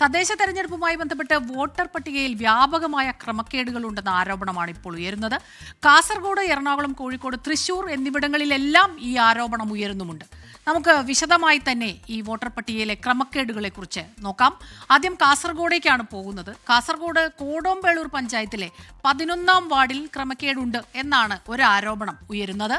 തദ്ദേശ തെരഞ്ഞെടുപ്പുമായി ബന്ധപ്പെട്ട് വോട്ടർ പട്ടികയിൽ വ്യാപകമായ ക്രമക്കേടുകളുണ്ടെന്ന ആരോപണമാണ് ഇപ്പോൾ ഉയരുന്നത്. കാസർഗോഡ്, എറണാകുളം, കോഴിക്കോട്, തൃശൂർ എന്നിവിടങ്ങളിലെല്ലാം ഈ ആരോപണം ഉയരുന്നുമുണ്ട്. നമുക്ക് വിശദമായി തന്നെ ഈ വോട്ടർ പട്ടികയിലെ ക്രമക്കേടുകളെ കുറിച്ച് നോക്കാം. ആദ്യം കാസർഗോഡേക്കാണ് പോകുന്നത്. കാസർഗോഡ് കോടോംപേളൂർ പഞ്ചായത്തിലെ 11-ാം വാർഡിൽ ക്രമക്കേടുണ്ട് എന്നാണ് ഒരു ആരോപണം ഉയരുന്നത്.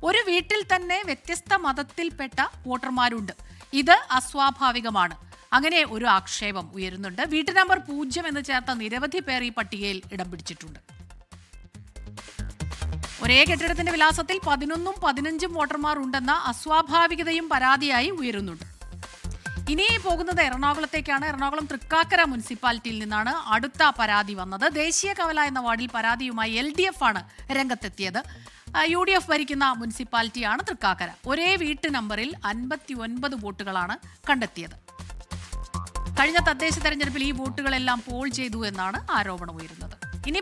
ഒരു വീട്ടിൽ തന്നെ വ്യത്യസ്ത മതത്തിൽപ്പെട്ട വോട്ടർമാരുണ്ട്. ഇത് അസ്വാഭാവികമാണ്. അങ്ങനെ ഒരു ആക്ഷേപം ഉയരുന്നുണ്ട്. വീട്ടു നമ്പർ 0 എന്ന് ചേർത്ത നിരവധി പേർ ഈ പട്ടികയിൽ ഇടം പിടിച്ചിട്ടുണ്ട്. ഒരേ കെട്ടിടത്തിന്റെ വിലാസത്തിൽ 11ഉം 15ഉം വോട്ടർമാർ ഉണ്ടെന്ന അസ്വാഭാവികതയും പരാതിയായി ഉയരുന്നുണ്ട്. ഇനി പോകുന്നത് എറണാകുളത്തേക്കാണ്. എറണാകുളം തൃക്കാക്കര മുനിസിപ്പാലിറ്റിയിൽ നിന്നാണ് അടുത്ത പരാതി വന്നത്. ദേശീയ കവല എന്ന വാർഡിൽ പരാതിയുമായി LDF ആണ് രംഗത്തെത്തിയത്. UDF ഭരിക്കുന്ന മുനിസിപ്പാലിറ്റിയാണ് തൃക്കാക്കര. ഒരേ വീട്ടു നമ്പറിൽ 59 വോട്ടുകളാണ് കണ്ടെത്തിയത്. കഴിഞ്ഞ തദ്ദേശ തെരഞ്ഞെടുപ്പിൽ ഈ വോട്ടുകളെല്ലാം പോൾ ചെയ്തു എന്നാണ് ആരോപണം ഉയരുന്നത്. ഇനി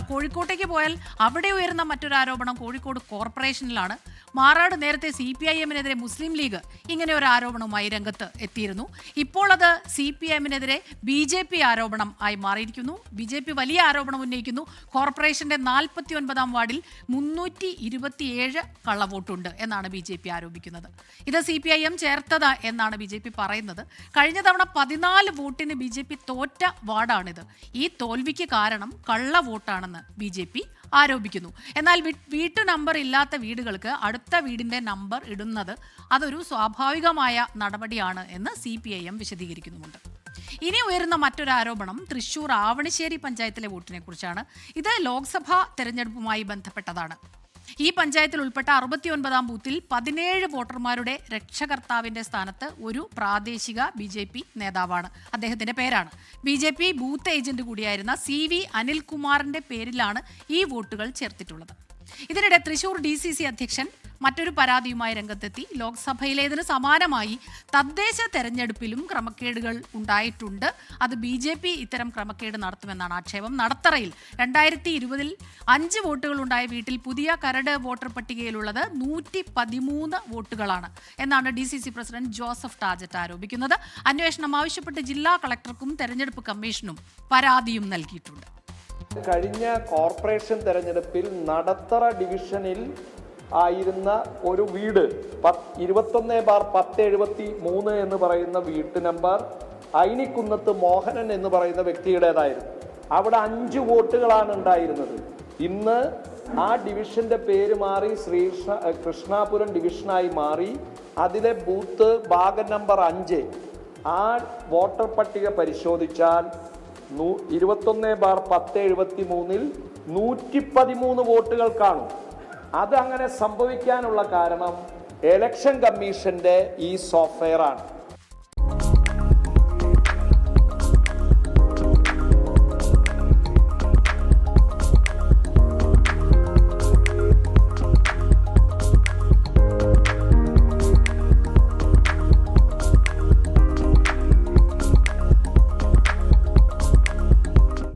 കോഴിക്കോട്ടേക്ക് പോയാൽ അവിടെ ഉയരുന്ന മറ്റൊരു ആരോപണം കോഴിക്കോട് കോർപ്പറേഷനിലാണ്. മാറാട് നേരത്തെ CPIM-നെതിരെ മുസ്ലിം ലീഗ് ഇങ്ങനെ ഒരു ആരോപണവുമായി രംഗത്ത് എത്തിയിരുന്നു. ഇപ്പോൾ അത് CPIM-നെതിരെ BJP ആരോപണം ആയി മാറിയിരിക്കുന്നു. BJP വലിയ ആരോപണം ഉന്നയിക്കുന്നു. കോർപ്പറേഷന്റെ 49-ാം വാർഡിൽ 327 കള്ളവോട്ടുണ്ട് എന്നാണ് BJP ആരോപിക്കുന്നത്. ഇത് CPIM ചേർത്തത് എന്നാണ് BJP പറയുന്നത്. കഴിഞ്ഞ തവണ 14 വോട്ടിന് BJP തോറ്റ വാർഡാണിത്. ഈ തോൽവിക്ക് കാരണം കള്ളവോട്ടാണെന്ന് BJP ആരോപിക്കുന്നു. എന്നാൽ വീട്ടു നമ്പർ ഇല്ലാത്ത വീടുകൾക്ക് അടുത്ത വീടിന്റെ നമ്പർ ഇടുന്നത് അതൊരു സ്വാഭാവികമായ നടപടിയാണ് എന്ന് CPIM വിശദീകരിക്കുന്നുമുണ്ട്. ഇനി ഉയരുന്ന മറ്റൊരു ആരോപണം തൃശൂർ ആവണിശ്ശേരി പഞ്ചായത്തിലെ വോട്ടിനെ കുറിച്ചാണ്. ഇത് ലോക്സഭാ തെരഞ്ഞെടുപ്പുമായി ബന്ധപ്പെട്ടതാണ്. ഈ പഞ്ചായത്തിൽ ഉൾപ്പെട്ട 69-ാം ബൂത്തിൽ 17 വോട്ടർമാരുടെ രക്ഷകർത്താവിന്റെ സ്ഥാനത്ത് ഒരു പ്രാദേശിക BJP നേതാവാണ്. അദ്ദേഹത്തിന്റെ പേരാണ്. BJP ബൂത്ത് ഏജന്റ് കൂടിയായിരുന്ന CV അനിൽകുമാറിന്റെ പേരിലാണ് ഈ വോട്ടുകൾ ചേർത്തിട്ടുള്ളത്. ഇതിനിടെ തൃശൂർ DCC അധ്യക്ഷൻ മറ്റൊരു പരാതിയുമായി രംഗത്തെത്തി. ലോക്സഭയിലേതിന് സമാനമായി തദ്ദേശ തെരഞ്ഞെടുപ്പിലും ക്രമക്കേടുകൾ ഉണ്ടായിട്ടുണ്ട്. അത് BJP ഇത്തരം ക്രമക്കേട് നടത്തുമെന്നാണ് ആക്ഷേപം. നടത്തറയിൽ 2020-ൽ 5 വോട്ടുകൾ ഉണ്ടായ വീട്ടിൽ പുതിയ കരട് വോട്ടർ പട്ടികയിലുള്ളത് 113 വോട്ടുകളാണ് എന്നാണ് DCC പ്രസിഡന്റ് ജോസഫ് ടാജറ്റ് ആരോപിക്കുന്നത്. അന്വേഷണം ആവശ്യപ്പെട്ട് ജില്ലാ കളക്ടർക്കും തെരഞ്ഞെടുപ്പ് കമ്മീഷനും പരാതിയും നൽകിയിട്ടുണ്ട്. കഴിഞ്ഞ കോർപ്പറേഷൻ തെരഞ്ഞെടുപ്പിൽ നടത്തറ ഡിവിഷനിൽ ആയിരുന്ന ഒരു വീട് 21/1073 എന്ന് പറയുന്ന വീട്ടു നമ്പർ ഐനിക്കുന്നത്ത് മോഹനൻ എന്ന് പറയുന്ന വ്യക്തിയുടേതായിരുന്നു. അവിടെ 5 വോട്ടുകളാണ് ഉണ്ടായിരുന്നത്. ഇന്ന് ആ ഡിവിഷന്റെ പേര് മാറി കൃഷ്ണാപുരം ഡിവിഷനായി മാറി. അതിലെ ബൂത്ത് ഭാഗം നമ്പർ 5 ആ വോട്ടർ പട്ടിക പരിശോധിച്ചാൽ 21/1073-ൽ 113 വോട്ടുകൾ കാണും. അത് അങ്ങനെ സംഭവിക്കാനുള്ള കാരണം ഇലക്ഷൻ കമ്മീഷന്റെ ഈ സോഫ്റ്റ്വെയർ ആണ്.